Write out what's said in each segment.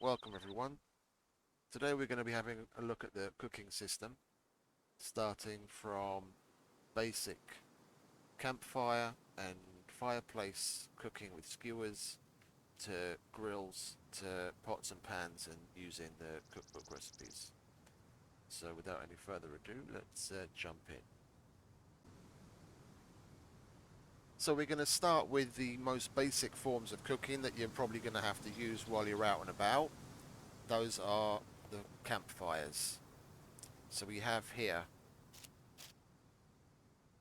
Welcome everyone. Today we're going to be having a look at the cooking system, starting from basic campfire and fireplace cooking with skewers, to grills, to pots and pans and using the cookbook recipes. So without any further ado, let's jump in. So we're going to start with the most basic forms of cooking that you're probably going to have to use while you're out and about. Those are the campfires. So we have here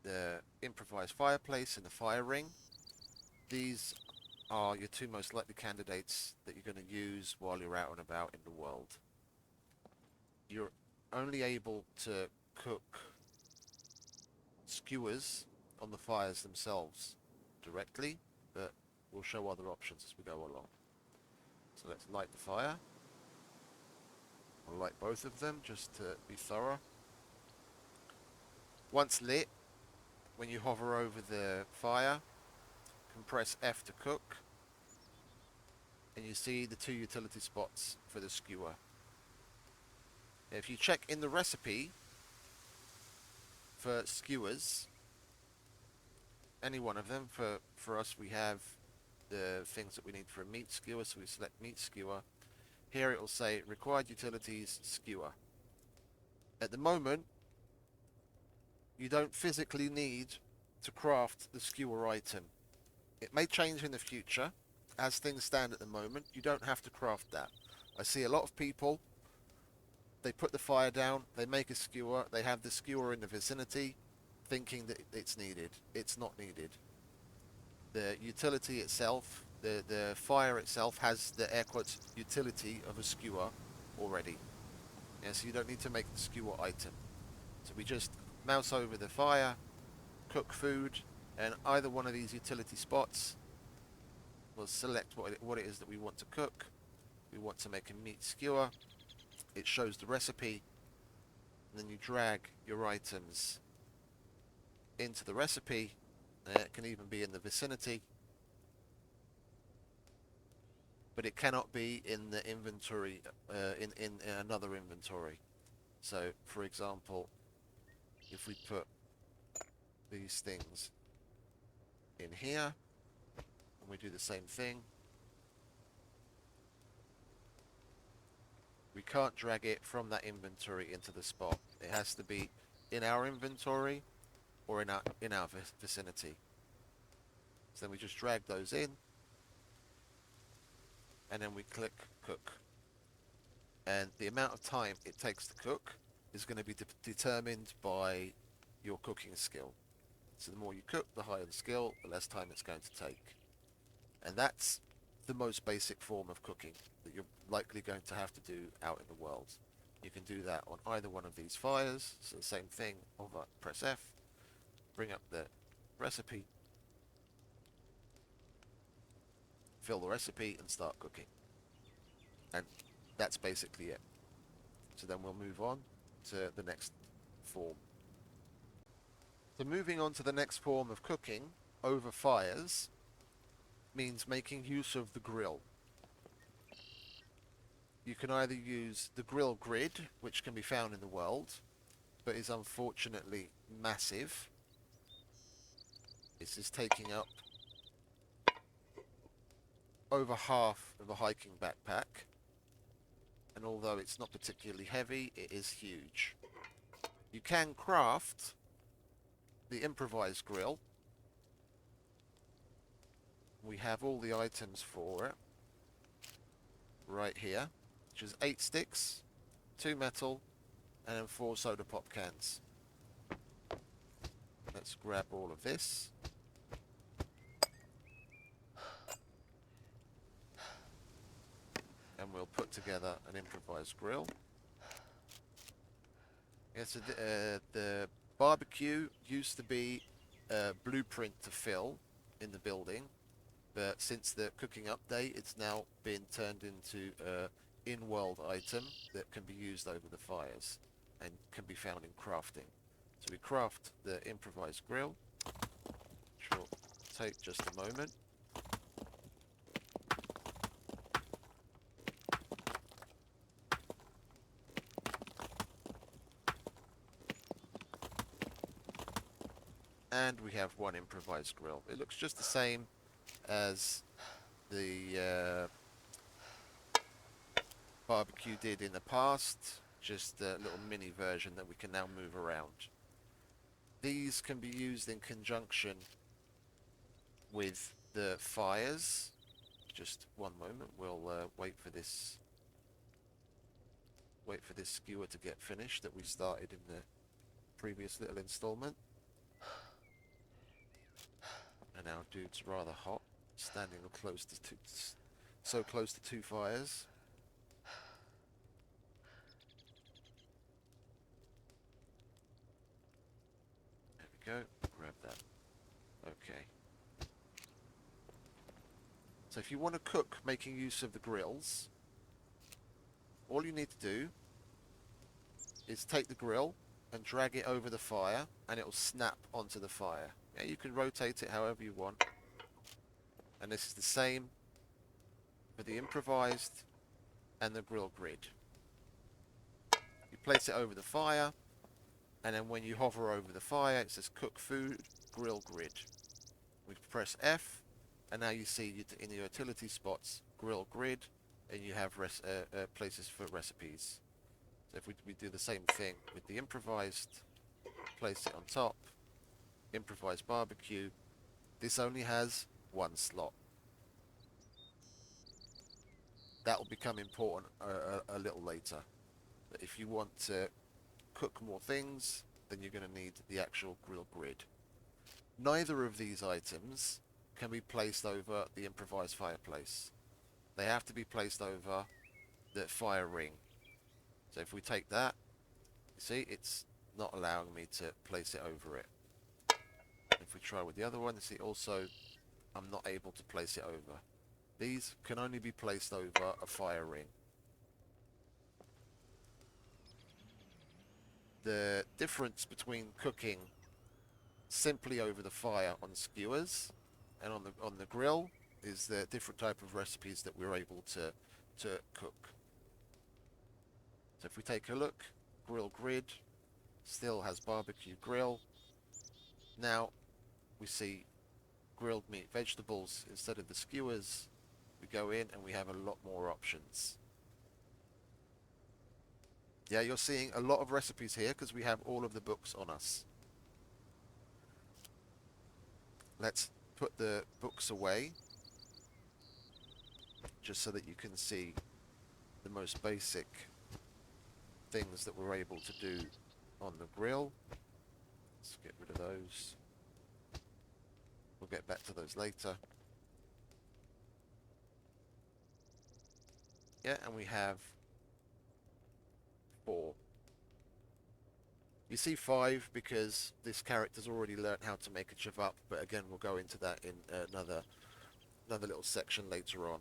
the improvised fireplace and the fire ring. These are your two most likely candidates that you're going to use while you're out and about in the world. You're only able to cook skewers on the fires themselves directly, but we'll show other options as we go along. So let's light the fire. I'll light both of them just to be thorough. Once lit, when you hover over the fire, press F to cook, and you see the two utility spots for the skewer. If you check in the recipe for skewers, any one of them, for us we have the things that we need for a meat skewer, so we select meat skewer. Here it will say required utilities skewer. At the moment, you don't physically need to craft the skewer item. It may change in the future. As things stand at the moment, you don't have to craft that. I see a lot of people, they put the fire down, they make a skewer, they have the skewer in the vicinity, thinking that it's needed. It's not needed. The utility itself, the fire itself has the air quotes utility of a skewer already. Yeah, so you don't need to make the skewer item. So we just mouse over the fire, cook food, and either one of these utility spots will select what it is that we want to cook. We want to make a meat skewer. It shows the recipe, and then you drag your items into the recipe. It can even be in the vicinity, but it cannot be in the inventory, in another inventory. So, for example, if we put these things in here, and we do the same thing, we can't drag it from that inventory into the spot. It has to be in our inventory or in our vicinity. So then we just drag those in, and then we click cook. And the amount of time it takes to cook is going to be determined by your cooking skill. So the more you cook, the higher the skill, the less time it's going to take. And that's the most basic form of cooking that you're likely going to have to do out in the world. You can do that on either one of these fires. So the same thing, press F, bring up the recipe, fill the recipe and start cooking. And that's basically it. So then we'll move on to the next form. So moving on to the next form of cooking over fires means making use of the grill. You can either use the grill grid, which can be found in the world, but is unfortunately massive. This is taking up over half of a hiking backpack, and although it's not particularly heavy, it is huge. You can craft the improvised grill. We have all the items for it right here, which is 8 sticks, 2 metal, and then 4 soda pop cans. Let's grab all of this. And we'll put together an improvised grill. Yeah, so the barbecue used to be a blueprint to fill in the building, but since the cooking update, it's now been turned into an in-world item that can be used over the fires and can be found in crafting. So we craft the improvised grill, which will take just a moment. and we have one improvised grill. It looks just the same as the barbecue did in the past, just a little mini version that we can now move around. These can be used in conjunction with the fires. Just one moment, we'll wait for this skewer to get finished that we started in the previous little installment. And our dude's rather hot, standing close to so close to two fires. There we go, grab that. Okay. So if you want to cook making use of the grills, all you need to do is take the grill and drag it over the fire and it will snap onto the fire. Yeah, you can rotate it however you want. And this is the same for the improvised and the grill grid. You place it over the fire, and then when you hover over the fire it says cook food grill grid. We press F, and now you see in the utility spots grill grid, and you have places for recipes. So if we do the same thing with the improvised, place it on top, improvised barbecue, this only has one slot. That will become important a little later. But if you want to cook more things, then you're going to need the actual grill grid. Neither of these items can be placed over the improvised fireplace. They have to be placed over the fire ring. So if we take that, you see it's not allowing me to place it over it. If we try with the other one, you see also I'm not able to place it over. These can only be placed over a fire ring. The difference between cooking simply over the fire on skewers and on the grill is the different type of recipes that we're able to cook. So if we take a look, grill grid still has barbecue grill. Now we see grilled meat vegetables instead of the skewers. We go in and we have a lot more options. Yeah, you're seeing a lot of recipes here because we have all of the books on us. Let's put the books away just so that you can see the most basic things that we're able to do on the grill. Let's get rid of those. We'll get back to those later. Yeah, and we have 4. You see 5 because this character's already learnt how to make a chavap, but again we'll go into that in another little section later on.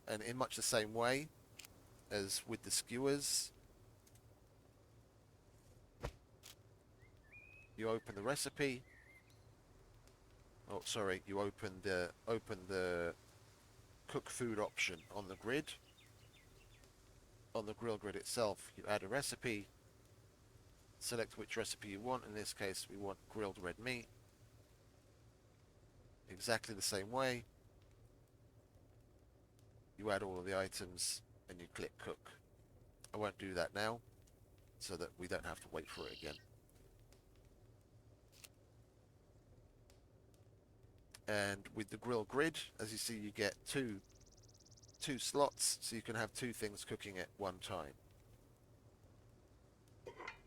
And in much the same way as with the skewers, you open the recipe. Oh, sorry, you open the cook food option on the grid. On the grill grid itself, you add a recipe, select which recipe you want. In this case, we want grilled red meat. Exactly the same way. You add all of the items and you click cook. I won't do that now so that we don't have to wait for it again. And with the grill grid, as you see, you get two slots, so you can have 2 things cooking at one time.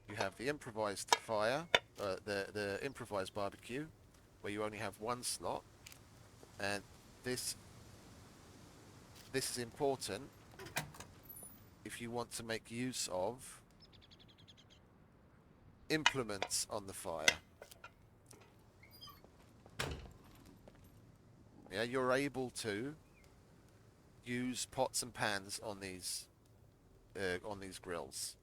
You have the improvised fire, the improvised barbecue, where you only have 1 slot, and this is important if you want to make use of implements on the fire. Yeah, you're able to use pots and pans on these grills.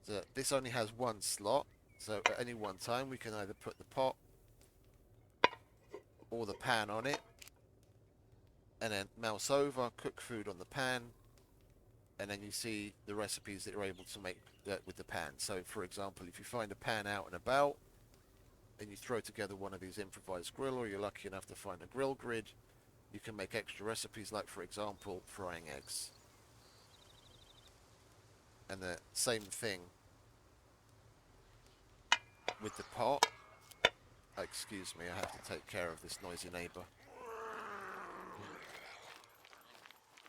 So this only has 1 slot, so at any one time we can either put the pot or the pan on it, and then mouse over, cook food on the pan, and then you see the recipes that you're able to make with the pan. So for example, if you find a pan out and about, and you throw together one of these improvised grill, or you're lucky enough to find a grill grid, you can make extra recipes, like for example frying eggs. And the same thing with the pot. Excuse me, I have to take care of this noisy neighbour.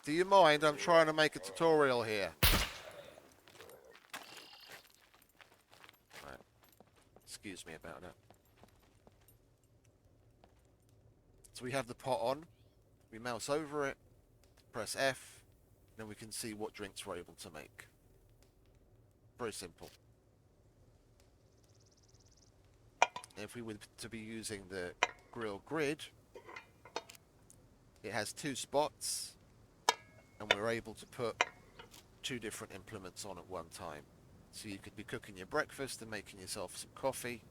Do you mind? I'm trying to make a tutorial here. Right. Excuse me about that. So we have the pot on. We mouse over it, press F, then we can see what drinks we're able to make. Very simple. If we were to be using the grill grid, it has 2 spots, and we're able to put 2 different implements on at one time. So you could be cooking your breakfast and making yourself some coffee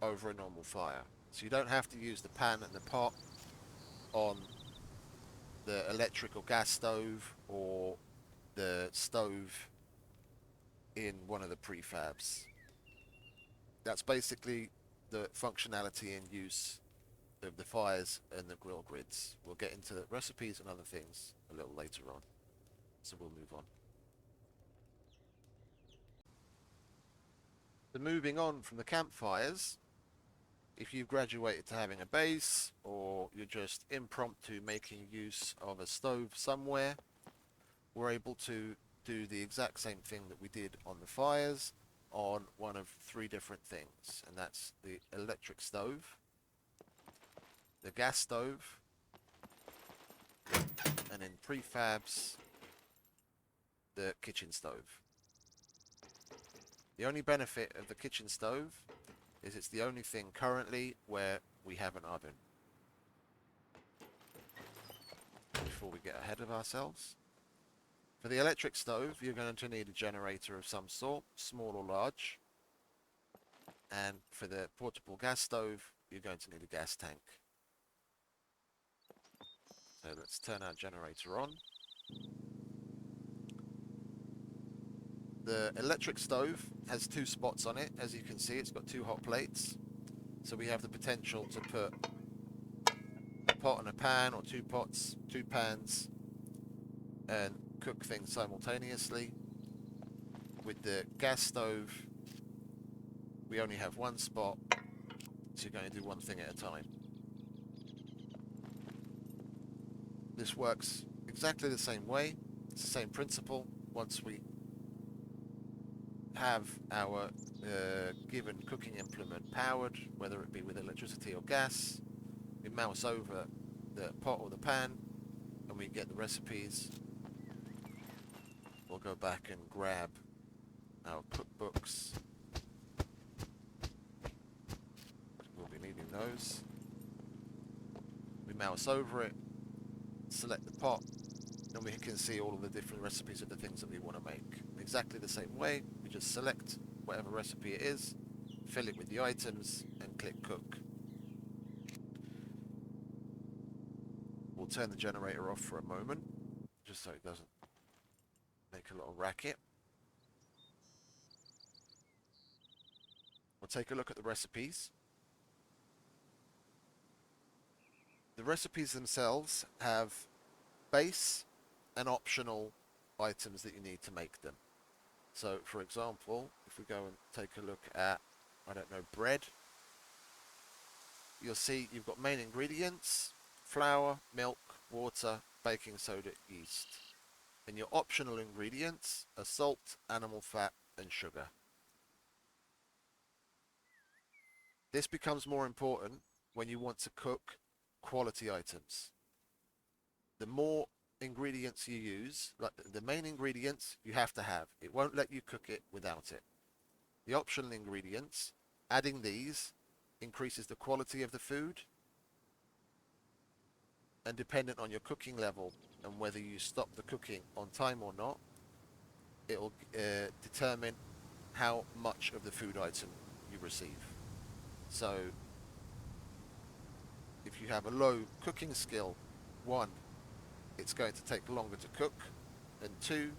over a normal fire. So you don't have to use the pan and the pot on the electric or gas stove or the stove in one of the prefabs. That's basically the functionality and use of the fires and the grill grids. We'll get into the recipes and other things a little later on, so we'll move on. So moving on from the campfires, if you've graduated to having a base, or you're just impromptu making use of a stove somewhere, we're able to do the exact same thing that we did on the fires on one of 3 different things, and that's the electric stove, the gas stove, and in prefabs, the kitchen stove. The only benefit of the kitchen stove is it's the only thing currently where we have an oven. Before we get ahead of ourselves, for the electric stove, you're going to need a generator of some sort, small or large. And for the portable gas stove, you're going to need a gas tank. So let's turn our generator on. The electric stove has 2 spots on it. As you can see, it's got 2 hot plates. So we have the potential to put a pot and a pan, or 2 pots, 2 pans, and cook things simultaneously. With the gas stove, we only have 1 spot, so you're going to do one thing at a time. This works exactly the same way. It's the same principle. Once we have our given cooking implement powered, whether it be with electricity or gas, we mouse over the pot or the pan and we get the recipes. We'll go back and grab our cookbooks. We'll be needing those. We mouse over it, select the pot, and we can see all of the different recipes of the things that we want to make. Exactly the same way, we just select whatever recipe it is, fill it with the items, and click cook. We'll turn the generator off for a moment, just so it doesn't make a lot of racket. We'll take a look at the recipes. The recipes themselves have base and optional items that you need to make them. So, for example, if we go and take a look at, I don't know, bread, you'll see you've got main ingredients: flour, milk, water, baking soda, yeast. And your optional ingredients are salt, animal fat, and sugar. This becomes more important when you want to cook quality items. The more ingredients you use, like the main ingredients, you have to have. It won't let you cook it without it. The optional ingredients, adding these increases the quality of the food, and dependent on your cooking level and whether you stop the cooking on time or not, it'll determine how much of the food item you receive. So if you have a low cooking skill, 1, it's going to take longer to cook, and 2,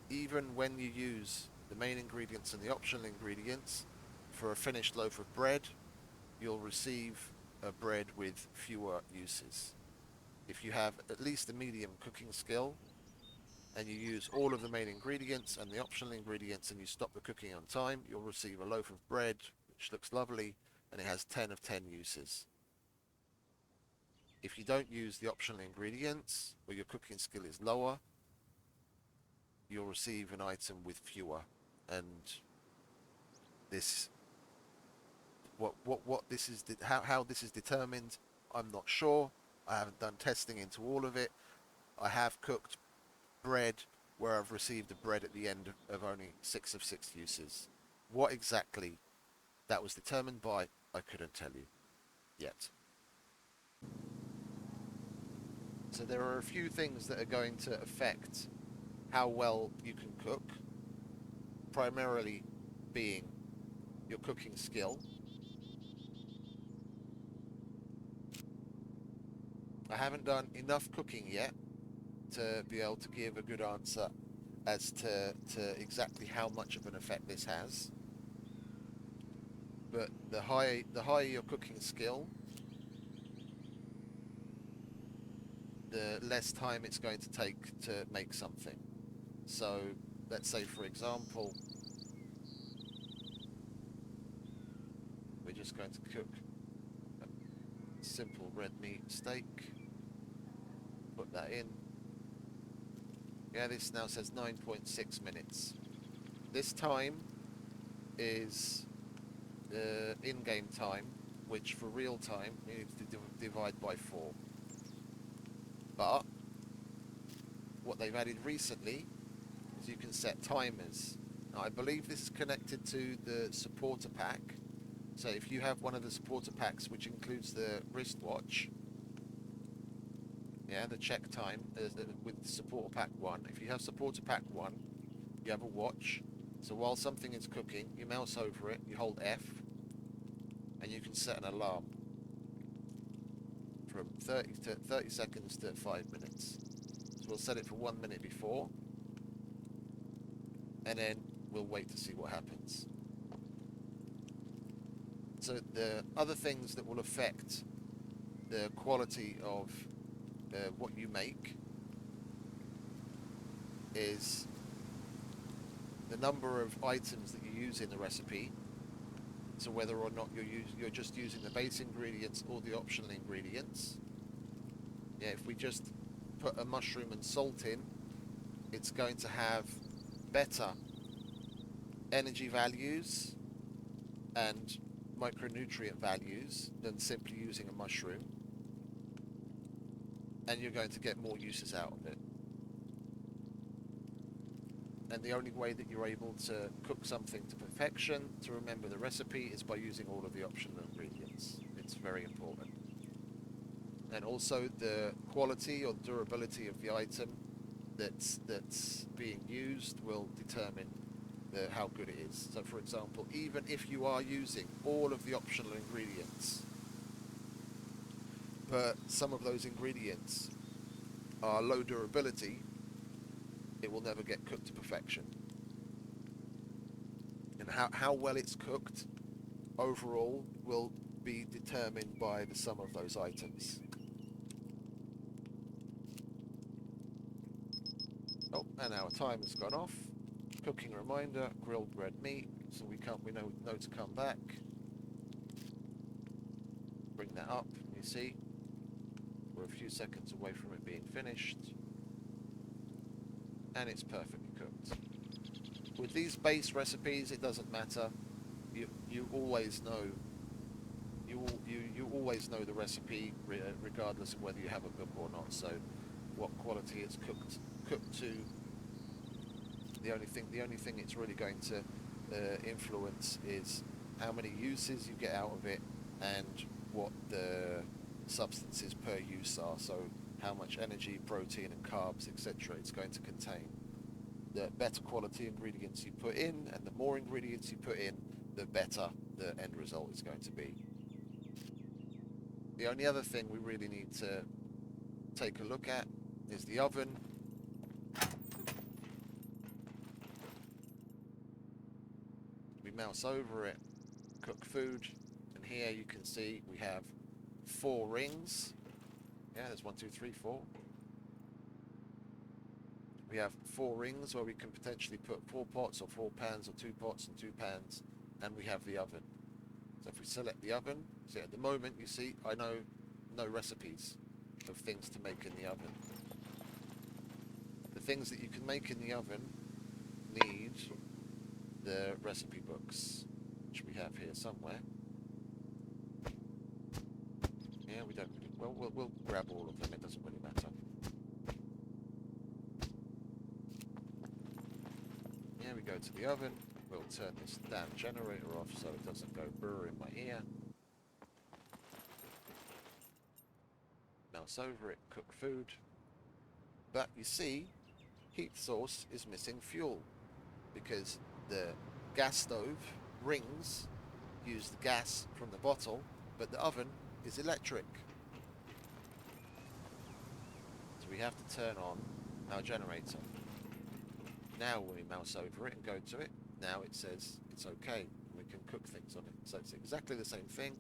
even when you use the main ingredients and the optional ingredients, for a finished loaf of bread, you'll receive a bread with fewer uses. If you have at least a medium cooking skill and you use all of the main ingredients and the optional ingredients and you stop the cooking on time, you'll receive a loaf of bread which looks lovely and it has 10 of 10 uses. If you don't use the optional ingredients or your cooking skill is lower, you'll receive an item with fewer. And this, what this is, how this is determined, I'm not sure. I haven't done testing into all of it. I have cooked bread where I've received a bread at the end of only 6 of 6 uses. What exactly that was determined by, I couldn't tell you yet. So there are a few things that are going to affect how well you can cook, primarily being your cooking skill. I haven't done enough cooking yet to be able to give a good answer as to exactly how much of an effect this has. But the higher your cooking skill, the less time it's going to take to make something. So let's say, for example, we're just going to cook a simple red meat steak. Put that in. Yeah, this now says 9.6 minutes. This time is in-game time, which for real time you need to divide by 4. But what they've added recently is you can set timers. Now, I believe this is connected to the supporter pack. So if you have one of the supporter packs, which includes the wristwatch, yeah, the check time with supporter pack 1. If you have supporter pack 1, you have a watch. So while something is cooking, you mouse over it, you hold F, and you can set an alarm from 30 seconds to 5 minutes. So we'll set it for 1 minute before, and then we'll wait to see what happens. So the other things that will affect the quality of what you make is the number of items that you use in the recipe. So whether or not you're just using the base ingredients or the optional ingredients. Yeah, if we just put a mushroom and salt in, it's going to have better energy values and micronutrient values than simply using a mushroom, and you're going to get more uses out of it. And the only way that you're able to cook something to perfection, to remember the recipe, is by using all of the optional ingredients. It's very important. And also the quality or durability of the item that's being used will determine how good it is. So for example, even if you are using all of the optional ingredients, but some of those ingredients are low durability, it will never get cooked to perfection. And how well it's cooked overall will be determined by the sum of those items. Oh, and our time has gone off. Cooking reminder, grilled red meat, so we know to come back. Bring that up, you see. We're a few seconds away from it being finished. And it's perfectly cooked. With these base recipes, it doesn't matter. You always know. You always know the recipe, regardless of whether you have a book or not. So, what quality it's cooked to. The only thing it's really going to influence is how many uses you get out of it and what the substances per use are. So how much energy, protein and carbs, etc. it's going to contain. The better quality ingredients you put in and the more ingredients you put in, the better the end result is going to be. The only other thing we really need to take a look at is the oven. We mouse over it cook food. And here you can see we have 4 rings. Yeah, there's 1, 2, 3, 4. We have 4 rings where we can potentially put 4 pots or 4 pans or 2 pots and 2 pans. And we have the oven. So if we select the oven, so at the moment you see I know no recipes of things to make in the oven. The things that you can make in the oven need the recipe books, which we have here somewhere. Yeah, we don't really, well, we'll grab all of them, it doesn't really matter. Here we go to the oven. We'll turn this damn generator off so it doesn't go brr in my ear. Mouse over it, cook food. But you see, heat source is missing fuel because the gas stove rings use the gas from the bottle, but the oven is electric. So we have to turn on our generator. Now when we mouse over it and go to it, now it says it's okay. We can cook things on it. So it's exactly the same thing.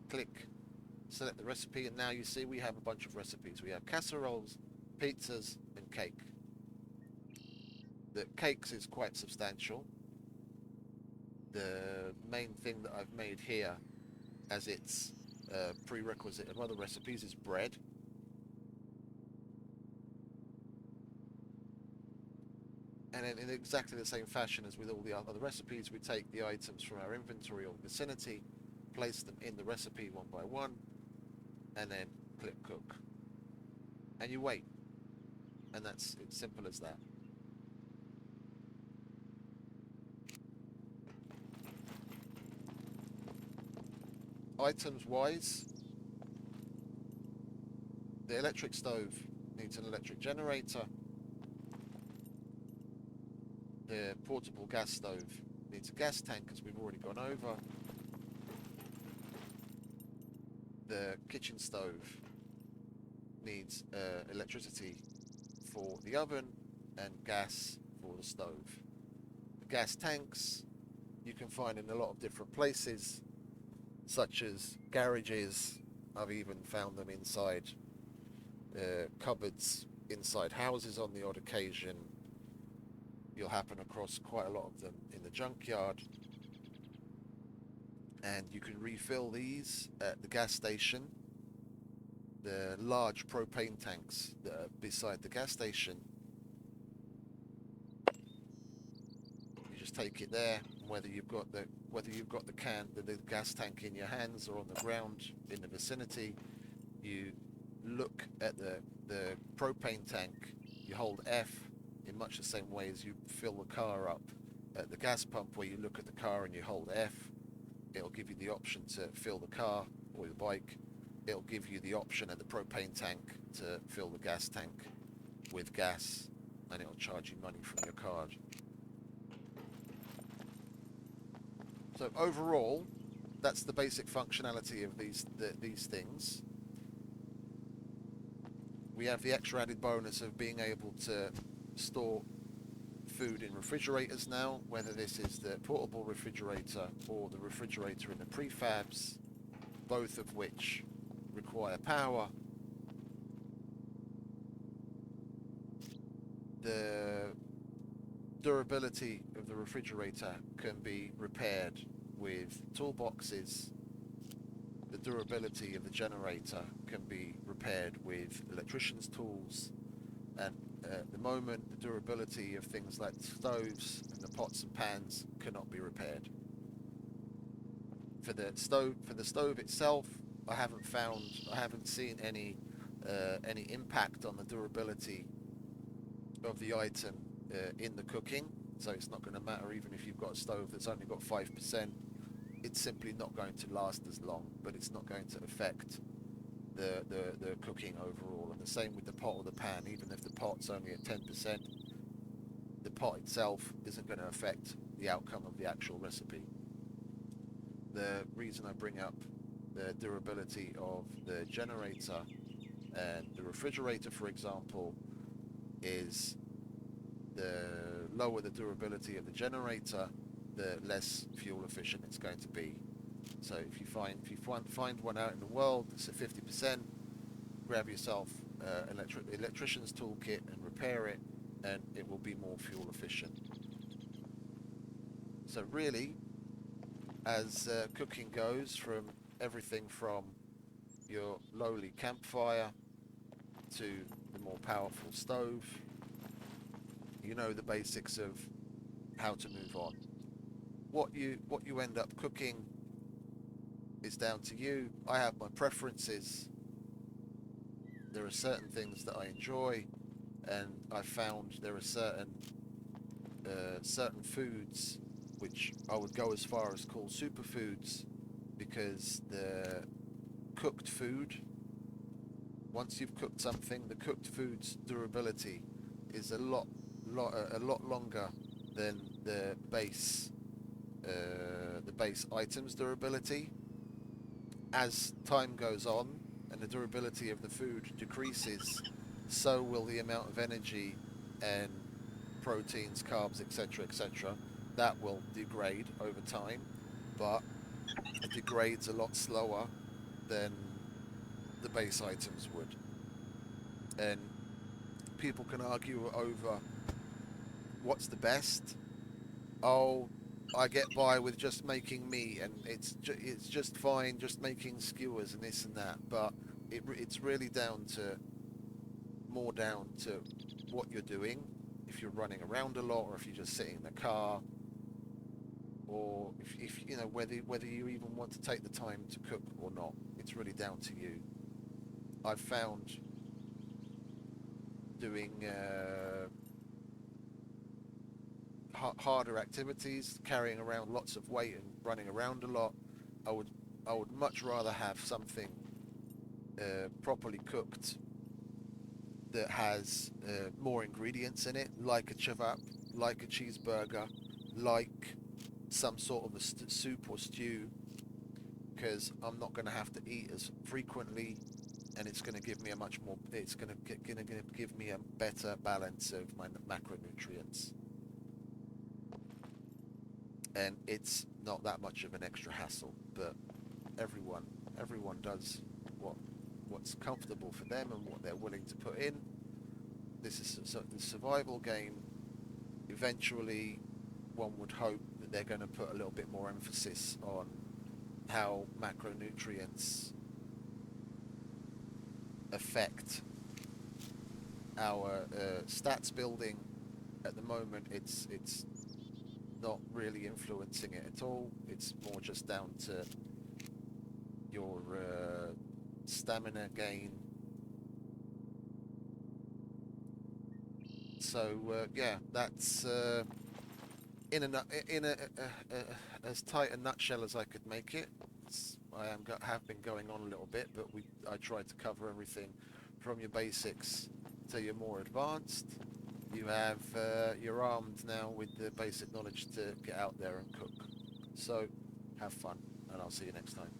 Click, select the recipe, and now you see we have a bunch of recipes. We have casseroles, pizzas, and cake. The cakes is quite substantial. The main thing that I've made here as its prerequisite of other recipes is bread. And then in exactly the same fashion as with all the other recipes, we take the items from our inventory or vicinity, place them in the recipe one by one, and then click cook. And you wait. And it's simple as that. Items wise, the electric stove needs an electric generator. The portable gas stove needs a gas tank, as we've already gone over. The kitchen stove needs electricity for the oven and gas for the stove. The gas tanks you can find in a lot of different places, such as garages. I've even found them inside cupboards, inside houses on the odd occasion. You'll happen across quite a lot of them in the junkyard. And you can refill these at the gas station. The large propane tanks that are beside the gas station, you just take it there, whether you've got the gas tank in your hands or on the ground in the vicinity. You look at the propane tank, you hold F in much the same way as you fill the car up at the gas pump, where you look at the car and you hold F. It'll give you the option to fill the car or the bike. It'll give you the option at the propane tank to fill the gas tank with gas, and it'll charge you money from your card. So overall, that's the basic functionality of these things. We have the extra added bonus of being able to store food in refrigerators now, whether this is the portable refrigerator or the refrigerator in the prefabs, both of which require power. The durability of the refrigerator can be repaired with toolboxes. The durability of the generator can be repaired with electrician's tools. And at the moment, the durability of things like stoves and the pots and pans cannot be repaired. For the stove itself, I haven't seen any impact on the durability of the item in the cooking. So it's not going to matter even if you've got a stove that's only got 5%. It's simply not going to last as long, but it's not going to affect the cooking overall. And the same with the pot or the pan. Even if the pot's only at 10%, the pot itself isn't going to affect the outcome of the actual recipe. The reason I bring up the durability of the generator and the refrigerator, for example, is the lower the durability of the generator, the less fuel efficient it's going to be. So if you find one out in the world that's at 50%, grab yourself electrician's toolkit and repair it, and it will be more fuel efficient. So really, as cooking goes, from everything from your lowly campfire to the more powerful stove, you know the basics of how to move on. What you end up cooking is down to you. I have my preferences. There are certain things that I enjoy, and I found there are certain foods which I would go as far as call superfoods, because the cooked food, once you've cooked something, the cooked food's durability is a lot longer than the base item's durability. As time goes on and the durability of the food decreases, so will the amount of energy and proteins, carbs, etc., that will degrade over time, but it degrades a lot slower than the base items would. And people can argue over what's the best. Oh, I get by with just making meat, and it's just fine just making skewers and this and that. But it's really more down to what you're doing. If you're running around a lot, or if you're just sitting in the car, or if you know whether you even want to take the time to cook or not. It's really down to you. I've found doing harder activities, carrying around lots of weight and running around a lot, I would much rather have something properly cooked that has more ingredients in it, like a kebab, like a cheeseburger, like some sort of a soup or stew, because I'm not going to have to eat as frequently, and it's going to give me it's going to give me a better balance of my macronutrients. And it's not that much of an extra hassle, but everyone does what's comfortable for them and what they're willing to put in. This is the survival game. Eventually, one would hope that they're going to put a little bit more emphasis on how macronutrients affect our stats building. At the moment, it's not really influencing it at all. It's more just down to your stamina gain. So yeah, that's in a as tight a nutshell as I could make it. Have been going on a little bit, but I tried to cover everything from your basics to your more advanced. You're armed now with the basic knowledge to get out there and cook. So have fun, and I'll see you next time.